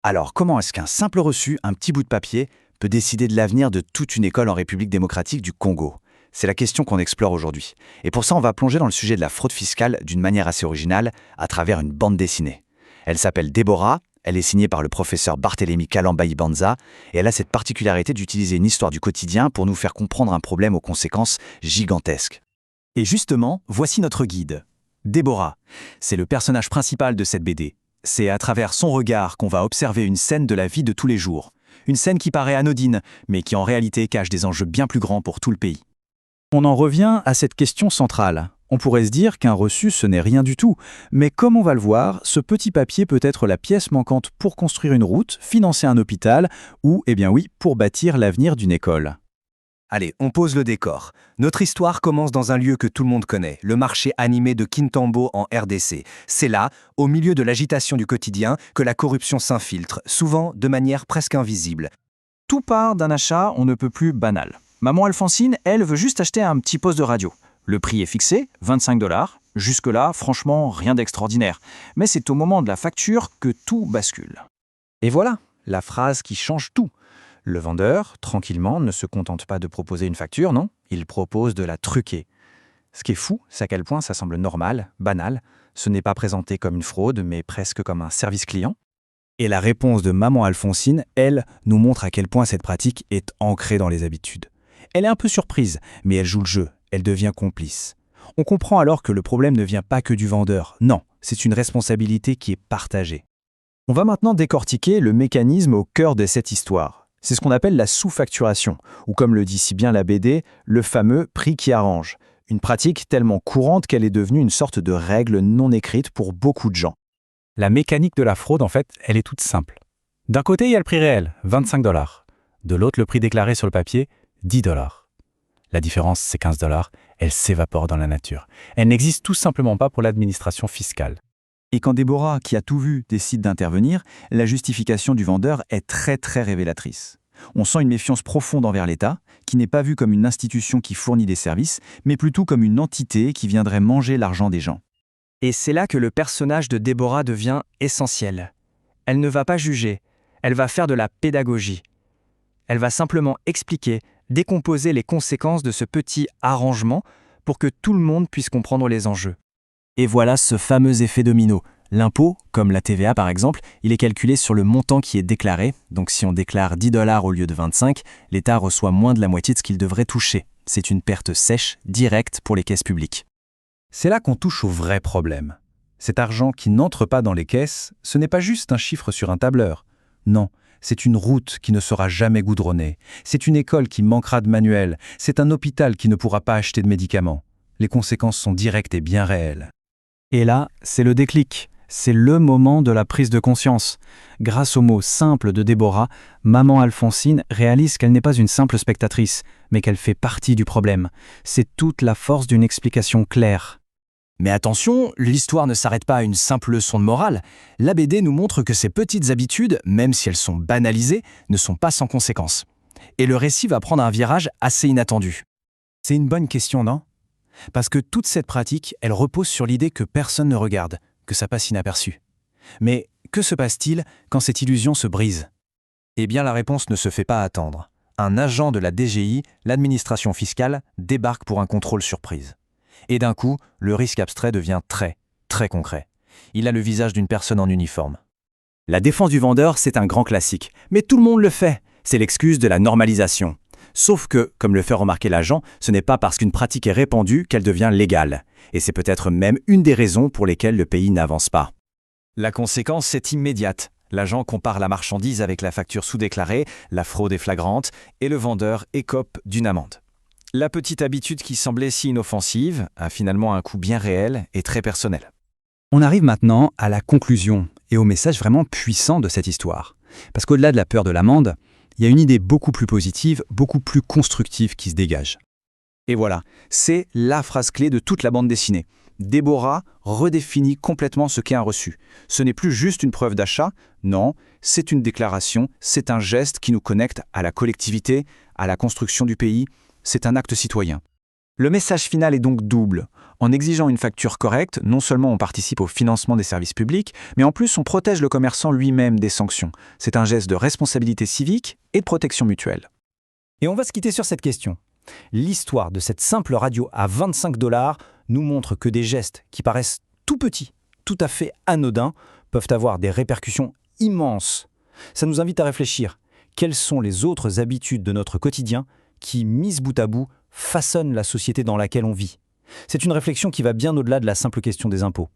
Alors, comment est-ce qu'un simple reçu, un petit bout de papier, peut décider de l'avenir de toute une école en République démocratique du Congo? C'est la question qu'on explore aujourd'hui. Et pour ça, on va plonger dans le sujet de la fraude fiscale d'une manière assez originale, à travers une bande dessinée. Elle s'appelle Déborah, elle est signée par le professeur Barthélemy Kalamba-Ibanza, et elle a cette particularité d'utiliser une histoire du quotidien pour nous faire comprendre un problème aux conséquences gigantesques. Et justement, voici notre guide. Déborah, c'est le personnage principal de cette BD. C'est à travers son regard qu'on va observer une scène de la vie de tous les jours. Une scène qui paraît anodine, mais qui en réalité cache des enjeux bien plus grands pour tout le pays. On en revient à cette question centrale. On pourrait se dire qu'un reçu, ce n'est rien du tout. Mais comme on va le voir, ce petit papier peut être la pièce manquante pour construire une route, financer un hôpital ou, eh bien oui, pour bâtir l'avenir d'une école. Allez, on pose le décor. Notre histoire commence dans un lieu que tout le monde connaît, le marché animé de Kintambo en RDC. C'est là, au milieu de l'agitation du quotidien, que la corruption s'infiltre, souvent de manière presque invisible. Tout part d'un achat on ne peut plus banal. Maman Alphonsine, elle, veut juste acheter un petit poste de radio. Le prix est fixé, 25 $. Jusque-là, franchement, rien d'extraordinaire. Mais c'est au moment de la facture que tout bascule. Et voilà, la phrase qui change tout. Le vendeur, tranquillement, ne se contente pas de proposer une facture, non, il propose de la truquer. Ce qui est fou, c'est à quel point ça semble normal, banal. Ce n'est pas présenté comme une fraude, mais presque comme un service client. Et la réponse de maman Alphonsine, elle, nous montre à quel point cette pratique est ancrée dans les habitudes. Elle est un peu surprise, mais elle joue le jeu, elle devient complice. On comprend alors que le problème ne vient pas que du vendeur. Non, c'est une responsabilité qui est partagée. On va maintenant décortiquer le mécanisme au cœur de cette histoire. C'est ce qu'on appelle la sous-facturation, ou comme le dit si bien la BD, le fameux prix qui arrange. Une pratique tellement courante qu'elle est devenue une sorte de règle non écrite pour beaucoup de gens. La mécanique de la fraude, en fait, elle est toute simple. D'un côté, il y a le prix réel, 25 $. De l'autre, le prix déclaré sur le papier, 10 $. La différence, c'est 15 $. Elle s'évapore dans la nature. Elle n'existe tout simplement pas pour l'administration fiscale. Et quand Déborah, qui a tout vu, décide d'intervenir, la justification du vendeur est très révélatrice. On sent une méfiance profonde envers l'État, qui n'est pas vu comme une institution qui fournit des services, mais plutôt comme une entité qui viendrait manger l'argent des gens. Et c'est là que le personnage de Déborah devient essentiel. Elle ne va pas juger, elle va faire de la pédagogie. Elle va simplement expliquer, décomposer les conséquences de ce petit arrangement pour que tout le monde puisse comprendre les enjeux. Et voilà ce fameux effet domino. L'impôt, comme la TVA par exemple, il est calculé sur le montant qui est déclaré. Donc si on déclare 10 $ au lieu de 25, l'État reçoit moins de la moitié de ce qu'il devrait toucher. C'est une perte sèche, directe pour les caisses publiques. C'est là qu'on touche au vrai problème. Cet argent qui n'entre pas dans les caisses, ce n'est pas juste un chiffre sur un tableur. Non, c'est une route qui ne sera jamais goudronnée. C'est une école qui manquera de manuels. C'est un hôpital qui ne pourra pas acheter de médicaments. Les conséquences sont directes et bien réelles. Et là, c'est le déclic. C'est le moment de la prise de conscience. Grâce aux mots simples de Déborah, maman Alphonsine réalise qu'elle n'est pas une simple spectatrice, mais qu'elle fait partie du problème. C'est toute la force d'une explication claire. Mais attention, l'histoire ne s'arrête pas à une simple leçon de morale. La BD nous montre que ces petites habitudes, même si elles sont banalisées, ne sont pas sans conséquences. Et le récit va prendre un virage assez inattendu. C'est une bonne question, non ? Parce que toute cette pratique, elle repose sur l'idée que personne ne regarde, que ça passe inaperçu. Mais que se passe-t-il quand cette illusion se brise ? Eh bien, la réponse ne se fait pas attendre. Un agent de la DGI, l'administration fiscale, débarque pour un contrôle surprise. Et d'un coup, le risque abstrait devient très concret. Il a le visage d'une personne en uniforme. La défense du vendeur, c'est un grand classique. Mais tout le monde le fait. C'est l'excuse de la normalisation. Sauf que, comme le fait remarquer l'agent, ce n'est pas parce qu'une pratique est répandue qu'elle devient légale. Et c'est peut-être même une des raisons pour lesquelles le pays n'avance pas. La conséquence est immédiate. L'agent compare la marchandise avec la facture sous-déclarée, la fraude est flagrante, et le vendeur écope d'une amende. La petite habitude qui semblait si inoffensive a finalement un coût bien réel et très personnel. On arrive maintenant à la conclusion et au message vraiment puissant de cette histoire. Parce qu'au-delà de la peur de l'amende, il y a une idée beaucoup plus positive, beaucoup plus constructive qui se dégage. Et voilà, c'est la phrase clé de toute la bande dessinée. Déborah redéfinit complètement ce qu'est un reçu. Ce n'est plus juste une preuve d'achat, non, c'est une déclaration, c'est un geste qui nous connecte à la collectivité, à la construction du pays, c'est un acte citoyen. Le message final est donc double. En exigeant une facture correcte, non seulement on participe au financement des services publics, mais en plus on protège le commerçant lui-même des sanctions. C'est un geste de responsabilité civique et de protection mutuelle. Et on va se quitter sur cette question. L'histoire de cette simple radio à 25 $ nous montre que des gestes qui paraissent tout petits, tout à fait anodins, peuvent avoir des répercussions immenses. Ça nous invite à réfléchir. Quelles sont les autres habitudes de notre quotidien qui, mises bout à bout, façonnent la société dans laquelle on vit ? C'est une réflexion qui va bien au-delà de la simple question des impôts.